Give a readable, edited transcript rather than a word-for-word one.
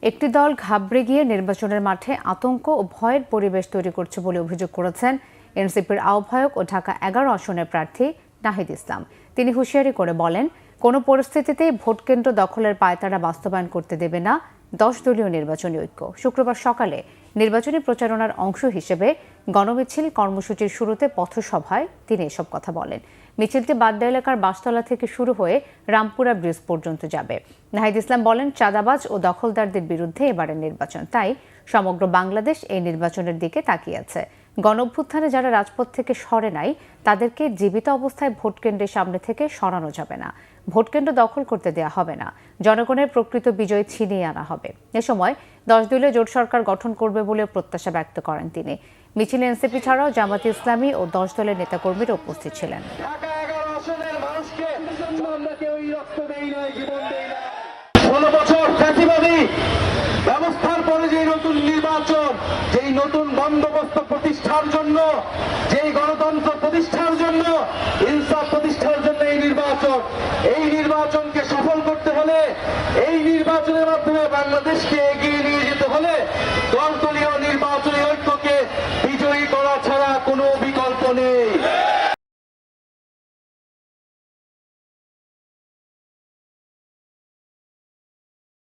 একটি দল ঘাবড়ে গিয়ে নির্বাচনের মাঠে আতঙ্ক ও ভয়ের পরিবেশ তৈরি করছে বলে অভিযোগ করেছেন এনসিপির আহ্বায়ক ও ঢাকা ১১ আসনের প্রার্থী নাহিদ ইসলাম। তিনি হুঁশিয়ারি করে বলেন, কোনো পরিস্থিতিতেই ভোটকেন্দ্র দখলের পায়তারা বাস্তবায়ন করতে দেবে না ১০ দলীয় নির্বাচনী ঐক্য। শুক্রবার সকালে নির্বাচনী প্রচারণার অংশ হিসেবে গণমিছিল কর্মসূচির শুরুতে পথসভায় তিনি এসব কথা বলেন। মিছিলটি বাড্ডা এলাকার বাসতলা থেকে শুরু হয়ে রামপুরা ব্রিজ পর্যন্ত যাবে। নাহিদ ইসলাম বলেন, চাঁদাবাজ ও দখলদারদের বিরুদ্ধে এবারের নির্বাচন, তাই সমগ্র বাংলাদেশ এই নির্বাচনের দিকে তাকিয়ে আছে। গণঅভ্যুত্থানে যারা রাজপথ থেকে সরে নাই তাদেরকে জীবিত অবস্থায় ভোটকেন্দ্রের সামনে থেকে সরানো যাবে না, ভোটকেন্দ্র দখল করতে দেওয়া হবে না, জনগণের প্রকৃত বিজয় ছিনিয়ে আনা হবে। এ সময় ১০ দলীয় জোট সরকার গঠন করবে বলে প্রত্যাশা ব্যক্ত করেন তিনি। মিছিলে এনসিপি ছাড়াও জামায়াতে ইসলামী ও ১০ দলের নেতাকর্মীরা উপস্থিত ছিলেন। ব্যবস্থার পরে যে নতুন নির্বাচন, যেই নতুন বন্দোবস্ত প্রতিষ্ঠার জন্য, যেই গণতন্ত্র প্রতিষ্ঠার জন্য, ইনসাফ প্রতিষ্ঠার জন্য এই নির্বাচনকে সফল করতে হলে, এই নির্বাচনের মাধ্যমে বাংলাদেশকে এগিয়ে নিয়ে যেতে হলে ১০ দলীয় নির্বাচনী ঐক্যকে